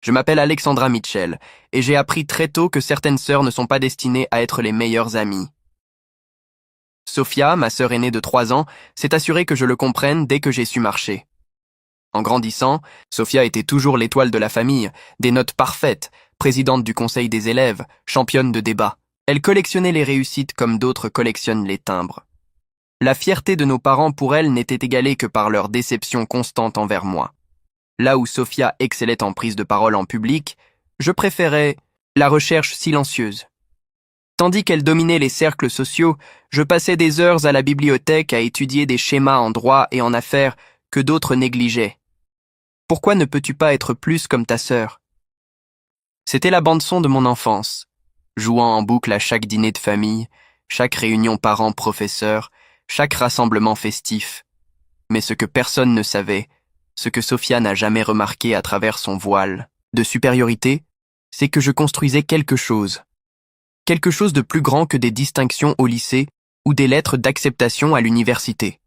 Je m'appelle Alexandra Mitchell, et j'ai appris très tôt que certaines sœurs ne sont pas destinées à être les meilleures amies. Sophia, ma sœur aînée de 3 ans, s'est assurée que je le comprenne dès que j'ai su marcher. En grandissant, Sophia était toujours l'étoile de la famille, des notes parfaites, présidente du conseil des élèves, championne de débat. Elle collectionnait les réussites comme d'autres collectionnent les timbres. La fierté de nos parents pour elle n'était égalée que par leur déception constante envers moi. Là où Sophia excellait en prise de parole en public, je préférais la recherche silencieuse. Tandis qu'elle dominait les cercles sociaux, je passais des heures à la bibliothèque à étudier des schémas en droit et en affaires que d'autres négligeaient. Pourquoi ne peux-tu pas être plus comme ta sœur? C'était la bande-son de mon enfance, jouant en boucle à chaque dîner de famille, chaque réunion parents-professeurs, chaque rassemblement festif. Mais ce que personne ne savait, ce que Sophia n'a jamais remarqué à travers son voile de supériorité, c'est que je construisais quelque chose de plus grand que des distinctions au lycée ou des lettres d'acceptation à l'université.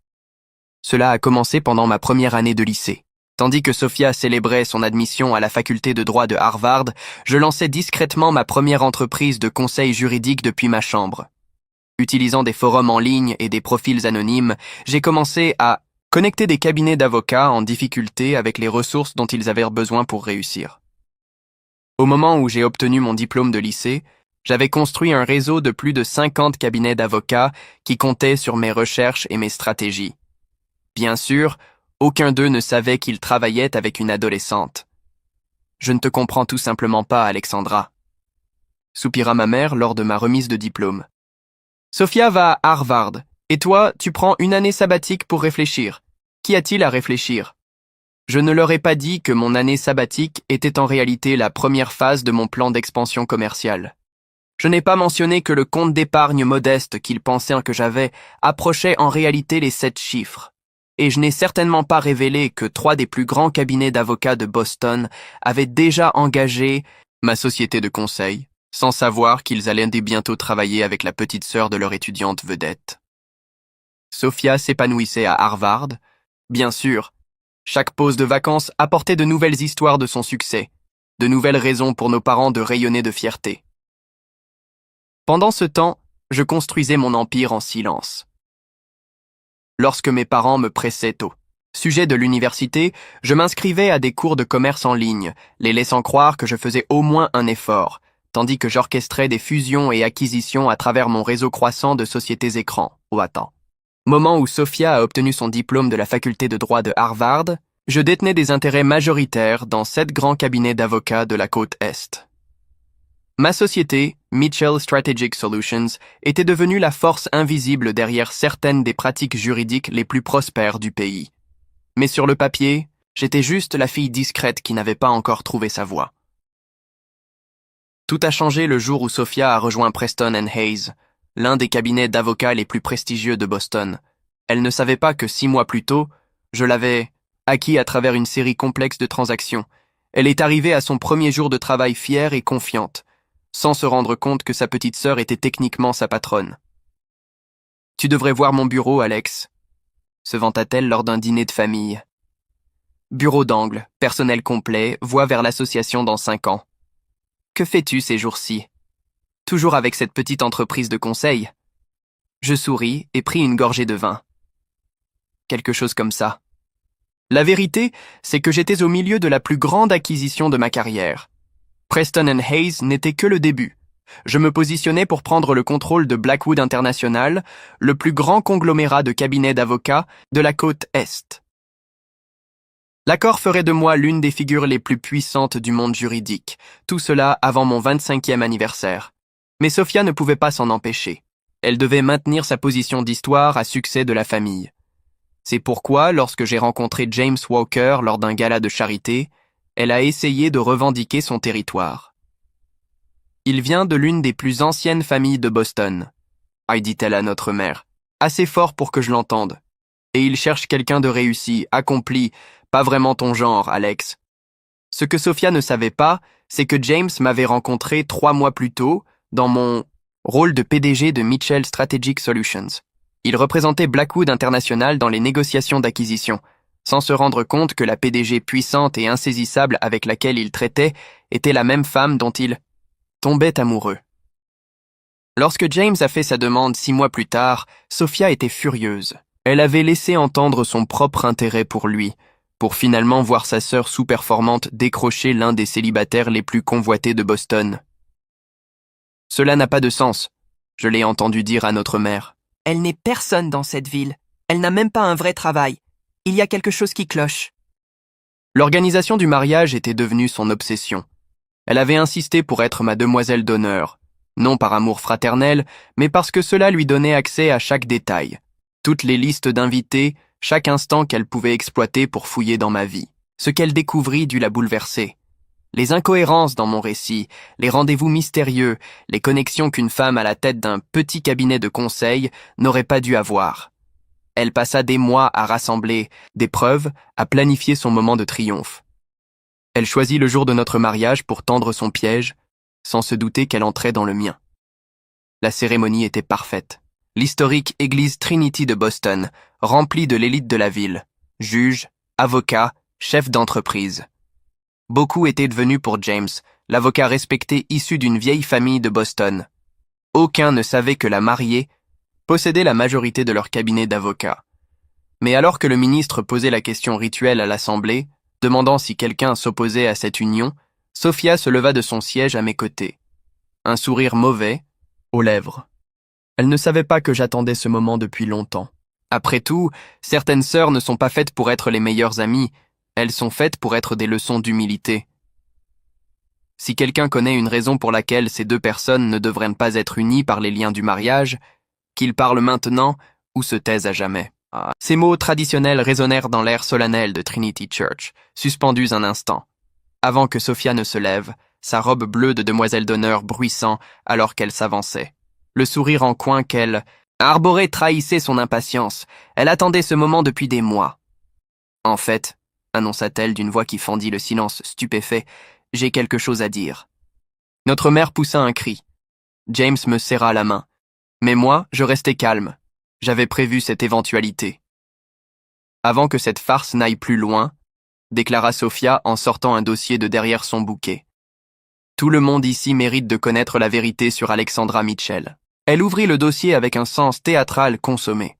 Cela a commencé pendant ma première année de lycée. Tandis que Sophia célébrait son admission à la faculté de droit de Harvard, je lançais discrètement ma première entreprise de conseil juridique depuis ma chambre. Utilisant des forums en ligne et des profils anonymes, j'ai commencé à connecter des cabinets d'avocats en difficulté avec les ressources dont ils avaient besoin pour réussir. Au moment où j'ai obtenu mon diplôme de lycée, j'avais construit un réseau de plus de 50 cabinets d'avocats qui comptaient sur mes recherches et mes stratégies. Bien sûr, aucun d'eux ne savait qu'il travaillait avec une adolescente. Je ne te comprends tout simplement pas, Alexandra, soupira ma mère lors de ma remise de diplôme. Sophia va à Harvard, et toi, tu prends une année sabbatique pour réfléchir. Qu'y a-t-il à réfléchir? Je ne leur ai pas dit que mon année sabbatique était en réalité la première phase de mon plan d'expansion commerciale. Je n'ai pas mentionné que le compte d'épargne modeste qu'ils pensaient que j'avais approchait en réalité les 7 chiffres. Et je n'ai certainement pas révélé que 3 des plus grands cabinets d'avocats de Boston avaient déjà engagé ma société de conseil, sans savoir qu'ils allaient bientôt travailler avec la petite sœur de leur étudiante vedette. Sophia s'épanouissait à Harvard. Bien sûr, chaque pause de vacances apportait de nouvelles histoires de son succès, de nouvelles raisons pour nos parents de rayonner de fierté. Pendant ce temps, je construisais mon empire en silence. Lorsque mes parents me pressaient au sujet de l'université, je m'inscrivais à des cours de commerce en ligne, les laissant croire que je faisais au moins un effort, tandis que j'orchestrais des fusions et acquisitions à travers mon réseau croissant de sociétés écrans, Moment où Sophia a obtenu son diplôme de la faculté de droit de Harvard, je détenais des intérêts majoritaires dans 7 grands cabinets d'avocats de la côte Est. Ma société, Mitchell Strategic Solutions, était devenue la force invisible derrière certaines des pratiques juridiques les plus prospères du pays. Mais sur le papier, j'étais juste la fille discrète qui n'avait pas encore trouvé sa voie. Tout a changé le jour où Sophia a rejoint Preston & Hayes, l'un des cabinets d'avocats les plus prestigieux de Boston. Elle ne savait pas que 6 mois plus tôt, je l'avais acquis à travers une série complexe de transactions. Elle est arrivée à son premier jour de travail fière et confiante, sans se rendre compte que sa petite sœur était techniquement sa patronne. « Tu devrais voir mon bureau, Alex », se vanta-t-elle lors d'un dîner de famille. Bureau d'angle, personnel complet, voie vers l'association dans 5 ans. Que fais-tu ces jours-ci? Toujours avec cette petite entreprise de conseil? Je souris et pris une gorgée de vin. Quelque chose comme ça. La vérité, c'est que j'étais au milieu de la plus grande acquisition de ma carrière. Preston & Hayes n'était que le début. Je me positionnais pour prendre le contrôle de Blackwood International, le plus grand conglomérat de cabinets d'avocats de la côte Est. L'accord ferait de moi l'une des figures les plus puissantes du monde juridique, tout cela avant mon 25e anniversaire. Mais Sophia ne pouvait pas s'en empêcher. Elle devait maintenir sa position d'histoire à succès de la famille. C'est pourquoi, lorsque j'ai rencontré James Walker lors d'un gala de charité, elle a essayé de revendiquer son territoire. Il vient de l'une des plus anciennes familles de Boston, dit-elle à notre mère, assez fort pour que je l'entende. Et il cherche quelqu'un de réussi, accompli, pas vraiment ton genre, Alex. Ce que Sophia ne savait pas, c'est que James m'avait rencontré 3 mois plus tôt dans mon rôle de PDG de Mitchell Strategic Solutions. Il représentait Blackwood International dans les négociations d'acquisition. sans se rendre compte que la PDG puissante et insaisissable avec laquelle il traitait était la même femme dont il tombait amoureux. Lorsque James a fait sa demande 6 mois plus tard, Sophia était furieuse. Elle avait laissé entendre son propre intérêt pour lui, pour finalement voir sa sœur sous-performante décrocher l'un des célibataires les plus convoités de Boston. « Cela n'a pas de sens », je l'ai entendu dire à notre mère. « Elle n'est personne dans cette ville. Elle n'a même pas un vrai travail. Il y a quelque chose qui cloche. » L'organisation du mariage était devenue son obsession. Elle avait insisté pour être ma demoiselle d'honneur, non par amour fraternel, mais parce que cela lui donnait accès à chaque détail, toutes les listes d'invités, chaque instant qu'elle pouvait exploiter pour fouiller dans ma vie. Ce qu'elle découvrit dut la bouleverser. Les incohérences dans mon récit, les rendez-vous mystérieux, les connexions qu'une femme à la tête d'un petit cabinet de conseil n'aurait pas dû avoir. Elle passa des mois à rassembler des preuves, à planifier son moment de triomphe. Elle choisit le jour de notre mariage pour tendre son piège, sans se douter qu'elle entrait dans le mien. La cérémonie était parfaite. L'historique église Trinity de Boston, remplie de l'élite de la ville, juges, avocats, chefs d'entreprise. Beaucoup étaient devenus pour James, l'avocat respecté issu d'une vieille famille de Boston. Aucun ne savait que la mariée possédait la majorité de leur cabinet d'avocats. Mais alors que le ministre posait la question rituelle à l'Assemblée, demandant si quelqu'un s'opposait à cette union, Sophia se leva de son siège à mes côtés. Un sourire mauvais, aux lèvres. Elle ne savait pas que j'attendais ce moment depuis longtemps. Après tout, certaines sœurs ne sont pas faites pour être les meilleures amies, elles sont faites pour être des leçons d'humilité. Si quelqu'un connaît une raison pour laquelle ces deux personnes ne devraient pas être unies par les liens du mariage, qu'il parle maintenant ou se taise à jamais. Ces mots traditionnels résonnèrent dans l'air solennel de Trinity Church, suspendus un instant, avant que Sophia ne se lève, sa robe bleue de demoiselle d'honneur bruissant alors qu'elle s'avançait. Le sourire en coin qu'elle arborait trahissait son impatience. Elle attendait ce moment depuis des mois. « En fait, » annonça-t-elle d'une voix qui fendit le silence stupéfait, « j'ai quelque chose à dire. » Notre mère poussa un cri. James me serra la main. Mais moi, je restais calme. J'avais prévu cette éventualité. Avant que cette farce n'aille plus loin, déclara Sophia en sortant un dossier de derrière son bouquet. Tout le monde ici mérite de connaître la vérité sur Alexandra Mitchell. Elle ouvrit le dossier avec un sens théâtral consommé.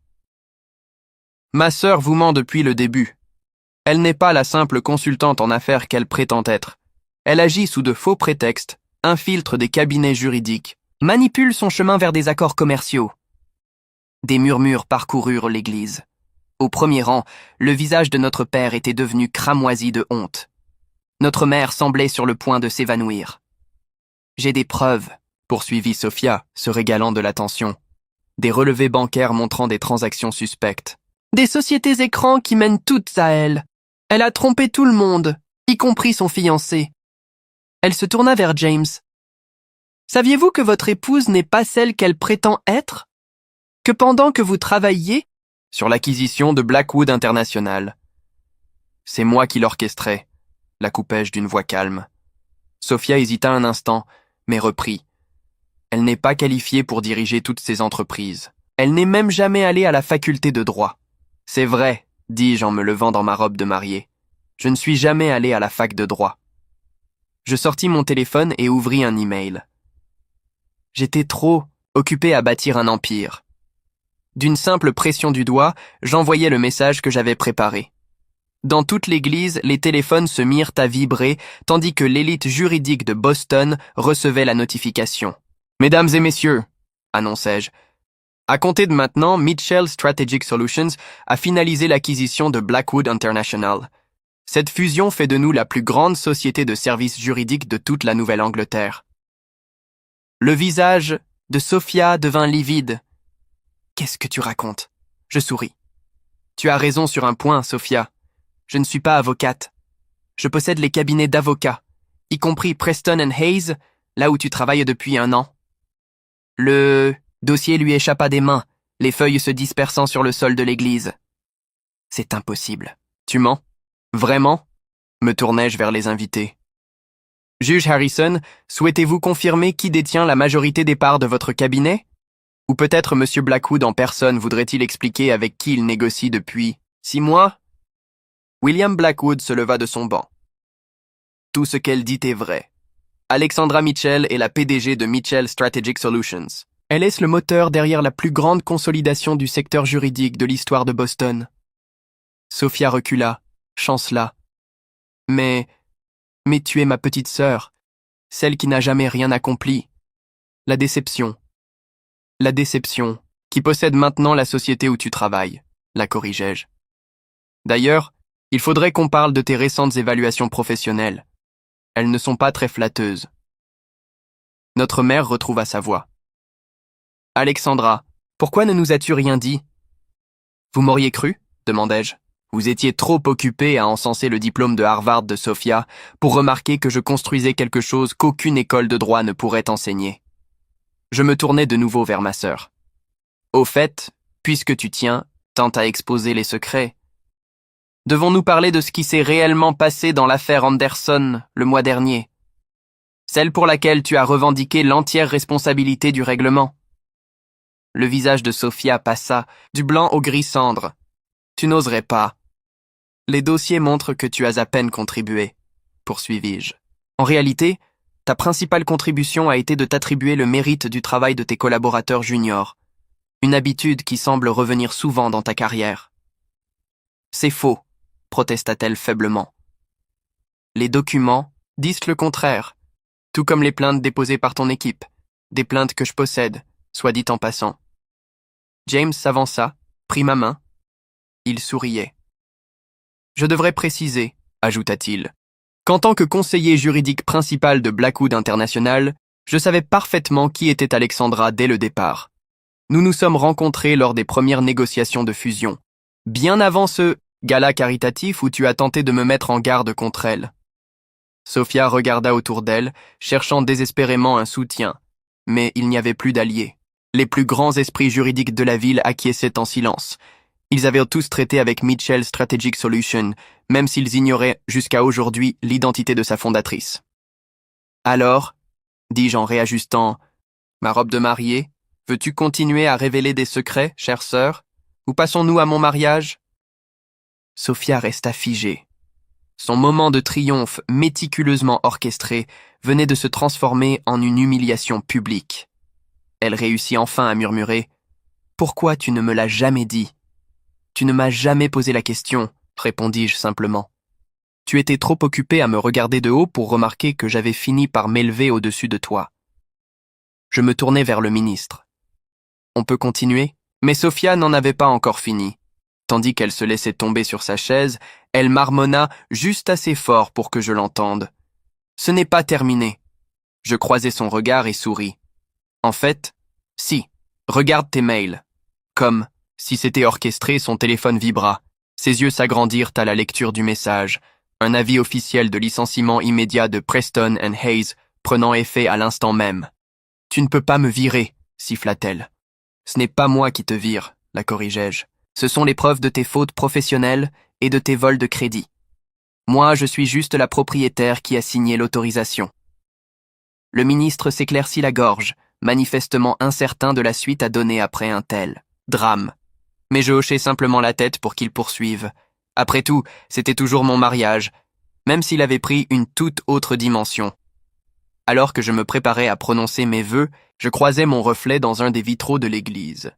Ma sœur vous ment depuis le début. Elle n'est pas la simple consultante en affaires qu'elle prétend être. Elle agit sous de faux prétextes, infiltre des cabinets juridiques, manipule son chemin vers des accords commerciaux. Des murmures parcoururent l'église. Au premier rang, le visage de notre père était devenu cramoisi de honte. Notre mère semblait sur le point de s'évanouir. « J'ai des preuves », poursuivit Sophia, se régalant de l'attention. Des relevés bancaires montrant des transactions suspectes. Des sociétés écrans qui mènent toutes à elle. Elle a trompé tout le monde, y compris son fiancé. Elle se tourna vers James. « Saviez-vous que votre épouse n'est pas celle qu'elle prétend être ? Que pendant que vous travailliez sur l'acquisition de Blackwood International. » C'est moi qui l'orchestrais, la coupai-je d'une voix calme. Sophia hésita un instant, mais reprit. Elle n'est pas qualifiée pour diriger toutes ces entreprises. Elle n'est même jamais allée à la faculté de droit. C'est vrai, dis-je en me levant dans ma robe de mariée. Je ne suis jamais allé à la fac de droit. Je sortis mon téléphone et ouvris un email. J'étais trop occupé à bâtir un empire. D'une simple pression du doigt, j'envoyai le message que j'avais préparé. Dans toute l'église, les téléphones se mirent à vibrer, tandis que l'élite juridique de Boston recevait la notification. « Mesdames et messieurs, » annonçai-je, « à compter de maintenant, Mitchell Strategic Solutions a finalisé l'acquisition de Blackwood International. Cette fusion fait de nous la plus grande société de services juridiques de toute la Nouvelle-Angleterre. » Le visage de Sophia devint livide. « Qu'est-ce que tu racontes ?» Je souris. « Tu as raison sur un point, Sophia. Je ne suis pas avocate. Je possède les cabinets d'avocats, y compris Preston & Hayes, là où tu travailles depuis 1 an. » Le dossier lui échappa des mains, les feuilles se dispersant sur le sol de l'église. « C'est impossible. Tu mens ? Vraiment ?» me tournai-je vers les invités. « Juge Harrison, souhaitez-vous confirmer qui détient la majorité des parts de votre cabinet ? Ou peut-être M. Blackwood en personne voudrait-il expliquer avec qui il négocie depuis 6 mois ? William Blackwood se leva de son banc. Tout ce qu'elle dit est vrai. Alexandra Mitchell est la PDG de Mitchell Strategic Solutions. Elle est le moteur derrière la plus grande consolidation du secteur juridique de l'histoire de Boston. Sophia recula, chancela. Mais tu es ma petite sœur, celle qui n'a jamais rien accompli. La déception, qui possède maintenant la société où tu travailles, la corrigeai-je. D'ailleurs, il faudrait qu'on parle de tes récentes évaluations professionnelles. Elles ne sont pas très flatteuses. Notre mère retrouva sa voix. Alexandra, pourquoi ne nous as-tu rien dit? Vous m'auriez cru? Demandai-je. Vous étiez trop occupé à encenser le diplôme de Harvard de Sophia pour remarquer que je construisais quelque chose qu'aucune école de droit ne pourrait enseigner. Je me tournai de nouveau vers ma sœur. Au fait, puisque tu tiens tant à exposer les secrets, devons-nous parler de ce qui s'est réellement passé dans l'affaire Anderson le mois dernier? Celle pour laquelle tu as revendiqué l'entière responsabilité du règlement. Le visage de Sophia passa du blanc au gris cendre. Tu n'oserais pas. Les dossiers montrent que tu as à peine contribué, poursuivis-je. En réalité, ta principale contribution a été de t'attribuer le mérite du travail de tes collaborateurs juniors, une habitude qui semble revenir souvent dans ta carrière. C'est faux, protesta-t-elle faiblement. Les documents disent le contraire, tout comme les plaintes déposées par ton équipe, des plaintes que je possède, soit dit en passant. James s'avança, prit ma main. Il souriait. Je devrais préciser, ajouta-t-il, qu'en tant que conseiller juridique principal de Blackwood International, je savais parfaitement qui était Alexandra dès le départ. Nous nous sommes rencontrés lors des premières négociations de fusion, bien avant ce gala caritatif où tu as tenté de me mettre en garde contre elle. Sophia regarda autour d'elle, cherchant désespérément un soutien, mais il n'y avait plus d'alliés. Les plus grands esprits juridiques de la ville acquiesçaient en silence. Ils avaient tous traité avec Mitchell Strategic Solutions, même s'ils ignoraient jusqu'à aujourd'hui l'identité de sa fondatrice. Alors, dis-je en réajustant ma robe de mariée, veux-tu continuer à révéler des secrets, chère sœur, ou passons-nous à mon mariage? Sophia resta figée. Son moment de triomphe méticuleusement orchestré venait de se transformer en une humiliation publique. Elle réussit enfin à murmurer « Pourquoi tu ne me l'as jamais dit ?»« Tu ne m'as jamais posé la question, » répondis-je simplement. « Tu étais trop occupé à me regarder de haut pour remarquer que j'avais fini par m'élever au-dessus de toi. » Je me tournai vers le ministre. « On peut continuer ?» Mais Sophia n'en avait pas encore fini. Tandis qu'elle se laissait tomber sur sa chaise, elle marmonna juste assez fort pour que je l'entende. « Ce n'est pas terminé. » Je croisai son regard et souris. En fait, si, regarde tes mails. Comme, si c'était orchestré, son téléphone vibra. Ses yeux s'agrandirent à la lecture du message. Un avis officiel de licenciement immédiat de Preston and Hayes prenant effet à l'instant même. « Tu ne peux pas me virer, siffla-t-elle. « Ce n'est pas moi qui te vire, la corrigeai-je. Ce sont les preuves de tes fautes professionnelles et de tes vols de crédit. Moi, je suis juste la propriétaire qui a signé l'autorisation. » Le ministre s'éclaircit la gorge, manifestement incertain de la suite à donner après un tel drame. Mais je hochai simplement la tête pour qu'il poursuive. Après tout, c'était toujours mon mariage, même s'il avait pris une toute autre dimension. Alors que je me préparais à prononcer mes vœux, je croisai mon reflet dans un des vitraux de l'église.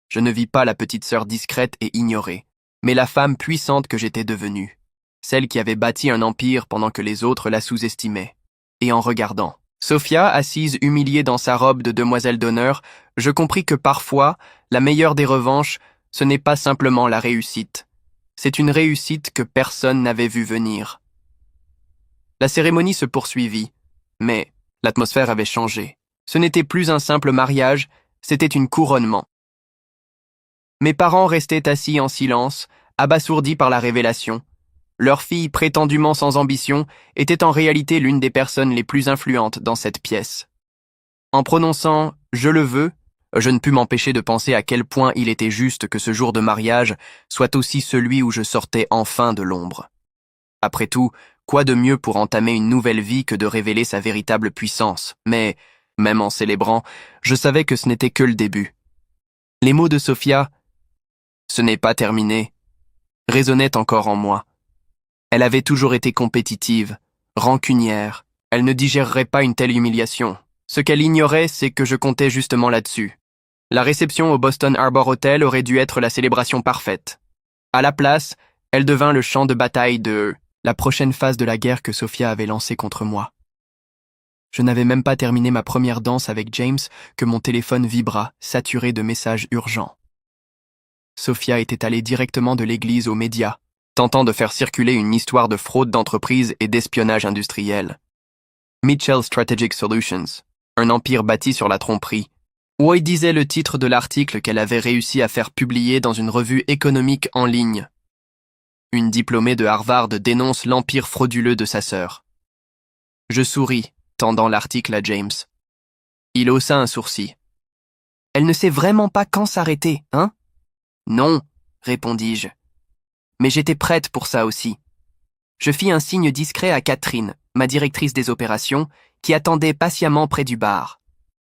Je ne vis pas la petite sœur discrète et ignorée, mais la femme puissante que j'étais devenue, celle qui avait bâti un empire pendant que les autres la sous-estimaient. Et en regardant Sophia, assise humiliée dans sa robe de demoiselle d'honneur, je compris que parfois, la meilleure des revanches, ce n'est pas simplement la réussite. C'est une réussite que personne n'avait vue venir. La cérémonie se poursuivit, mais l'atmosphère avait changé. Ce n'était plus un simple mariage, c'était un couronnement. Mes parents restaient assis en silence, abasourdis par la révélation. Leur fille, prétendument sans ambition, était en réalité l'une des personnes les plus influentes dans cette pièce. En prononçant « je le veux », je ne pus m'empêcher de penser à quel point il était juste que ce jour de mariage soit aussi celui où je sortais enfin de l'ombre. Après tout, quoi de mieux pour entamer une nouvelle vie que de révéler sa véritable puissance, mais, même en célébrant, je savais que ce n'était que le début. Les mots de Sophia « ce n'est pas terminé » résonnaient encore en moi. Elle avait toujours été compétitive, rancunière. Elle ne digérerait pas une telle humiliation. Ce qu'elle ignorait, c'est que je comptais justement là-dessus. La réception au Boston Harbor Hotel aurait dû être la célébration parfaite. À la place, elle devint le champ de bataille de la prochaine phase de la guerre que Sophia avait lancée contre moi. Je n'avais même pas terminé ma première danse avec James que mon téléphone vibra, saturé de messages urgents. Sophia était allée directement de l'église aux médias, tentant de faire circuler une histoire de fraude d'entreprise et d'espionnage industriel. Mitchell Strategic Solutions, un empire bâti sur la tromperie, où il disait le titre de l'article qu'elle avait réussi à faire publier dans une revue économique en ligne. Une diplômée de Harvard dénonce l'empire frauduleux de sa sœur. Je souris, tendant l'article à James. Il haussa un sourcil. « Elle ne sait vraiment pas quand s'arrêter, hein ?»« Non, répondis-je. Mais j'étais prête pour ça aussi. » Je fis un signe discret à Catherine, ma directrice des opérations, qui attendait patiemment près du bar.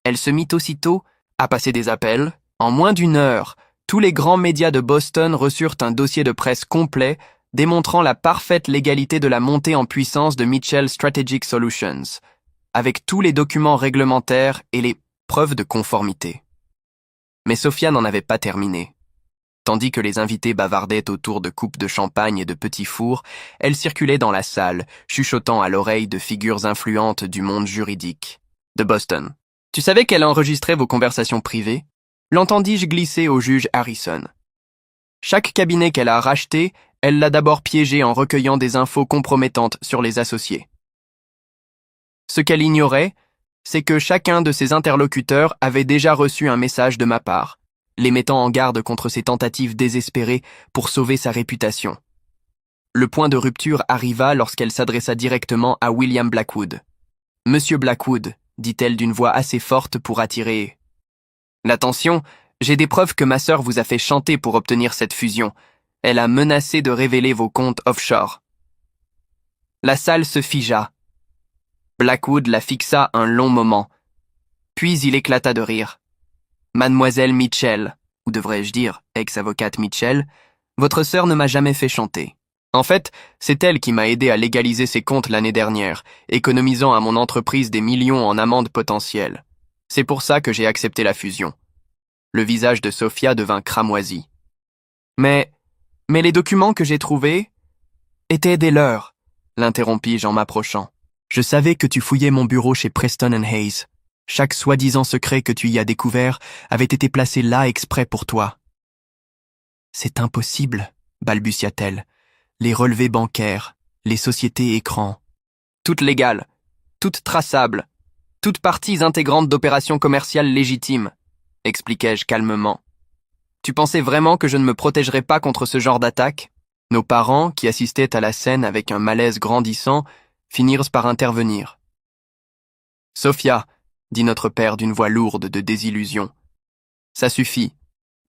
Elle se mit aussitôt à passer des appels. En moins d'une heure, tous les grands médias de Boston reçurent un dossier de presse complet démontrant la parfaite légalité de la montée en puissance de Mitchell Strategic Solutions, avec tous les documents réglementaires et les preuves de conformité. Mais Sophia n'en avait pas terminé. Tandis que les invités bavardaient autour de coupes de champagne et de petits fours, elle circulait dans la salle, chuchotant à l'oreille de figures influentes du monde juridique. De Boston. « Tu savais qu'elle enregistrait vos conversations privées ?» L'entendis-je glisser au juge Harrison. Chaque cabinet qu'elle a racheté, elle l'a d'abord piégé en recueillant des infos compromettantes sur les associés. Ce qu'elle ignorait, c'est que chacun de ses interlocuteurs avait déjà reçu un message de ma part, les mettant en garde contre ses tentatives désespérées pour sauver sa réputation. Le point de rupture arriva lorsqu'elle s'adressa directement à William Blackwood. « Monsieur Blackwood, dit-elle d'une voix assez forte pour attirer l'attention, j'ai des preuves que ma sœur vous a fait chanter pour obtenir cette fusion. Elle a menacé de révéler vos comptes offshore. » La salle se figea. Blackwood la fixa un long moment. Puis il éclata de rire. « Mademoiselle Mitchell, ou devrais-je dire, ex-avocate Mitchell, votre sœur ne m'a jamais fait chanter. En fait, c'est elle qui m'a aidé à légaliser ses comptes l'année dernière, économisant à mon entreprise des millions en amendes potentielles. C'est pour ça que j'ai accepté la fusion. » Le visage de Sophia devint cramoisi. « Mais les documents que j'ai trouvés étaient des leurs, » l'interrompis-je en m'approchant. « Je savais que tu fouillais mon bureau chez Preston & Hayes. Chaque soi-disant secret que tu y as découvert avait été placé là exprès pour toi. »« C'est impossible, » balbutia-t-elle. « Les relevés bancaires, les sociétés écrans. Toutes légales, toutes traçables, toutes parties intégrantes d'opérations commerciales légitimes, » expliquai-je calmement. « Tu pensais vraiment que je ne me protégerais pas contre ce genre d'attaque ?» Nos parents, qui assistaient à la scène avec un malaise grandissant, finirent par intervenir. « Sophia, » dit notre père d'une voix lourde de désillusion. Ça suffit,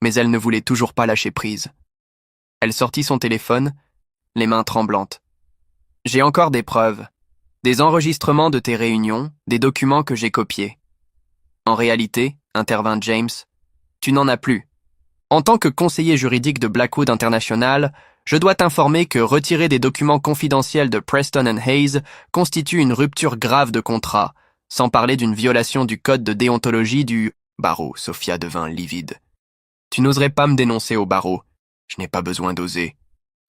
mais elle ne voulait toujours pas lâcher prise. Elle sortit son téléphone, les mains tremblantes. J'ai encore des preuves, des enregistrements de tes réunions, des documents que j'ai copiés. En réalité, intervint James, tu n'en as plus. En tant que conseiller juridique de Blackwood International, je dois t'informer que retirer des documents confidentiels de Preston & Hayes constitue une rupture grave de contrat, sans parler d'une violation du code de déontologie du barreau. Sophia devint livide. Tu n'oserais pas me dénoncer au barreau. Je n'ai pas besoin d'oser,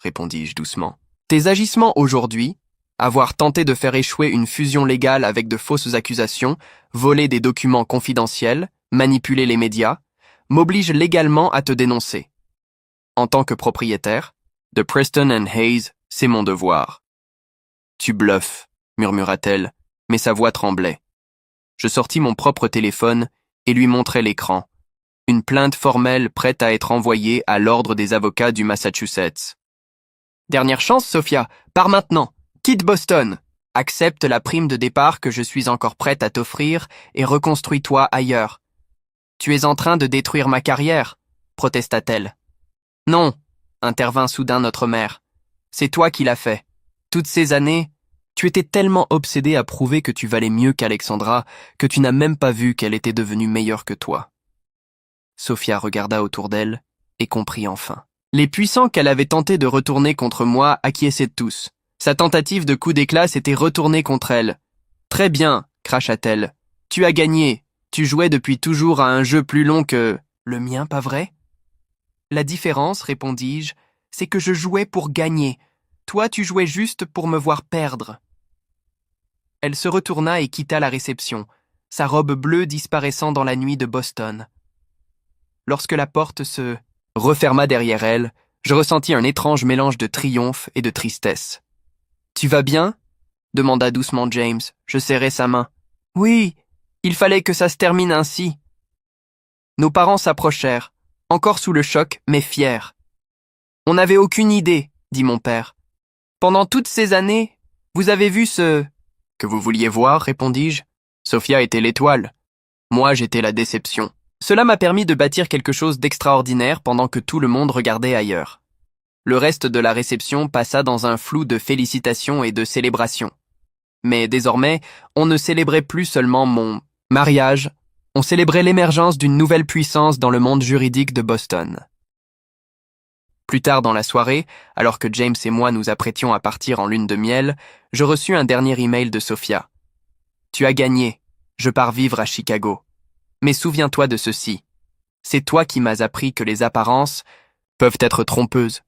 répondis-je doucement. Tes agissements aujourd'hui, avoir tenté de faire échouer une fusion légale avec de fausses accusations, voler des documents confidentiels, manipuler les médias, m'obligent légalement à te dénoncer. En tant que propriétaire, de Preston & Hayes, c'est mon devoir. Tu bluffes, murmura-t-elle, mais sa voix tremblait. Je sortis mon propre téléphone et lui montrai l'écran. Une plainte formelle prête à être envoyée à l'ordre des avocats du Massachusetts. Dernière chance, Sophia, pars maintenant, quitte Boston, accepte la prime de départ que je suis encore prête à t'offrir et reconstruis-toi ailleurs. Tu es en train de détruire ma carrière, protesta-t-elle. Non, intervint soudain notre mère. C'est toi qui l'as fait. Toutes ces années, tu étais tellement obsédée à prouver que tu valais mieux qu'Alexandra que tu n'as même pas vu qu'elle était devenue meilleure que toi. Sophia regarda autour d'elle et comprit enfin. Les puissants qu'elle avait tenté de retourner contre moi acquiesçaient tous, Sa tentative de coup d'éclat s'était retournée contre elle. « Très bien, cracha-t-elle. Tu as gagné. Tu jouais depuis toujours à un jeu plus long que... Le mien, pas vrai ?»« La différence, répondis-je, c'est que je jouais pour gagner. Toi, tu jouais juste pour me voir perdre. » Elle se retourna et quitta la réception, sa robe bleue disparaissant dans la nuit de Boston. Lorsque la porte se referma derrière elle, je ressentis un étrange mélange de triomphe et de tristesse. « Tu vas bien ?» demanda doucement James. Je serrai sa main. « Oui, il fallait que ça se termine ainsi. » Nos parents s'approchèrent, encore sous le choc, mais fiers. « On n'avait aucune idée, » dit mon père. « Pendant toutes ces années, vous avez vu ce... » « Que vous vouliez voir, répondis-je. Sophia était l'étoile. Moi, j'étais la déception. Cela m'a permis de bâtir quelque chose d'extraordinaire pendant que tout le monde regardait ailleurs. Le reste de la réception passa dans un flou de félicitations et de célébrations. Mais désormais, on ne célébrait plus seulement mon mariage, on célébrait l'émergence d'une nouvelle puissance dans le monde juridique de Boston. Plus tard dans la soirée, alors que James et moi nous apprêtions à partir en lune de miel, je reçus un dernier email de Sophia. « Tu as gagné. Je pars vivre à Chicago. Mais souviens-toi de ceci. C'est toi qui m'as appris que les apparences peuvent être trompeuses.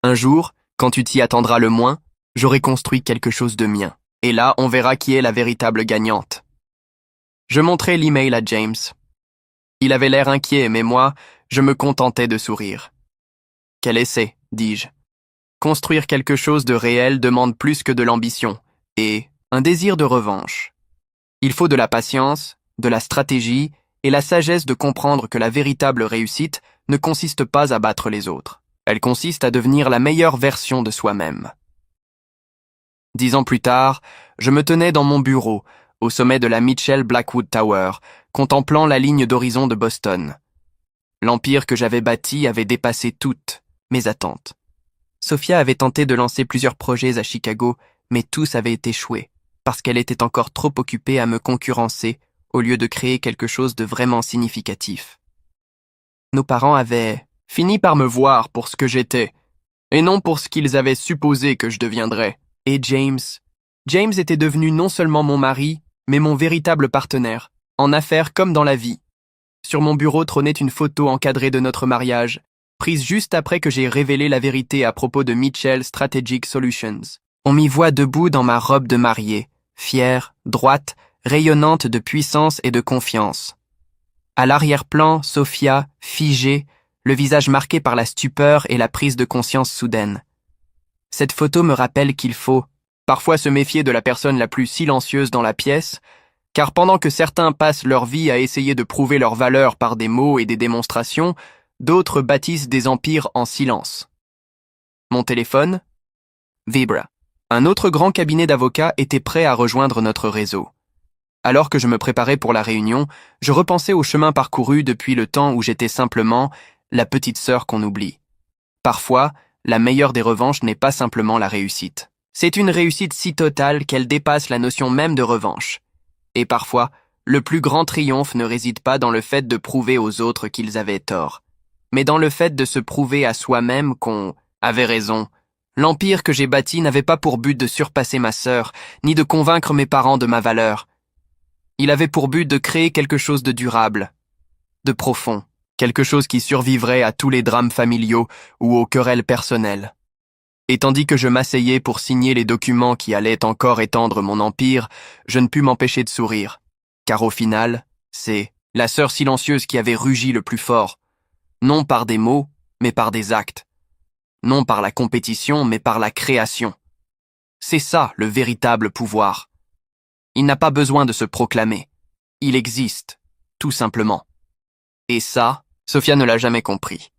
Un jour, quand tu t'y attendras le moins, j'aurai construit quelque chose de mien. Et là, on verra qui est la véritable gagnante. » Je montrai l'email à James. Il avait l'air inquiet, mais moi, je me contentais de sourire. « Quel essai, dis-je. Construire quelque chose de réel demande plus que de l'ambition, et un désir de revanche. Il faut de la patience, de la stratégie et la sagesse de comprendre que la véritable réussite ne consiste pas à battre les autres. Elle consiste à devenir la meilleure version de soi-même. 10 ans plus tard, je me tenais dans mon bureau, au sommet de la Mitchell Blackwood Tower, contemplant la ligne d'horizon de Boston. L'empire que j'avais bâti avait dépassé toutes mes attentes. Sophia avait tenté de lancer plusieurs projets à Chicago, mais tous avaient échoué, parce qu'elle était encore trop occupée à me concurrencer au lieu de créer quelque chose de vraiment significatif. Nos parents avaient fini par me voir pour ce que j'étais, et non pour ce qu'ils avaient supposé que je deviendrais. Et James était devenu non seulement mon mari, mais mon véritable partenaire, en affaires comme dans la vie. Sur mon bureau trônait une photo encadrée de notre mariage, prise juste après que j'ai révélé la vérité à propos de Mitchell Strategic Solutions. On m'y voit debout dans ma robe de mariée, fière, droite, rayonnante de puissance et de confiance. À l'arrière-plan, Sophia, figée, le visage marqué par la stupeur et la prise de conscience soudaine. Cette photo me rappelle qu'il faut parfois se méfier de la personne la plus silencieuse dans la pièce, car pendant que certains passent leur vie à essayer de prouver leur valeur par des mots et des démonstrations, d'autres bâtissent des empires en silence. Mon téléphone vibra. Un autre grand cabinet d'avocats était prêt à rejoindre notre réseau. Alors que je me préparais pour la réunion, je repensais au chemin parcouru depuis le temps où j'étais simplement la petite sœur qu'on oublie. Parfois, la meilleure des revanches n'est pas simplement la réussite. C'est une réussite si totale qu'elle dépasse la notion même de revanche. Et parfois, le plus grand triomphe ne réside pas dans le fait de prouver aux autres qu'ils avaient tort, mais dans le fait de se prouver à soi-même qu'on avait raison. L'empire que j'ai bâti n'avait pas pour but de surpasser ma sœur, ni de convaincre mes parents de ma valeur. Il avait pour but de créer quelque chose de durable, de profond, quelque chose qui survivrait à tous les drames familiaux ou aux querelles personnelles. Et tandis que je m'asseyais pour signer les documents qui allaient encore étendre mon empire, je ne pus m'empêcher de sourire, car au final, c'est la sœur silencieuse qui avait rugi le plus fort, non par des mots, mais par des actes. Non par la compétition, mais par la création. C'est ça le véritable pouvoir. Il n'a pas besoin de se proclamer. Il existe, tout simplement. Et ça, Sophia ne l'a jamais compris.